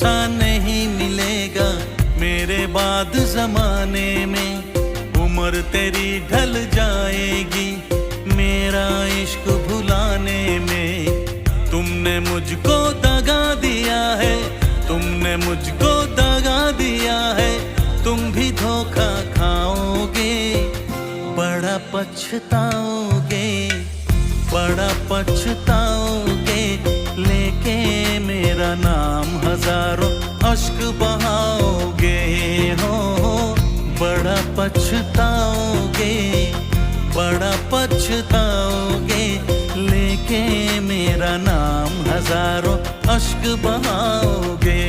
सा नहीं मिलेगा मेरे बाद जमाने में। उम्र तेरी ढल जाएगी मेरा इश्क भुलाने में। तुमने मुझको दगा दिया है, तुमने मुझको दगा दिया है, तुम भी धोखा खाओगे, बड़ा पछताओगे, बड़ा पछताओगे। लेके मेरा नाम हजारों अश्क बहाओगे हो, बड़ा पछताओगे, बड़ा पछताओगे। लेके मेरा नाम हजारों अश्क बहाओगे।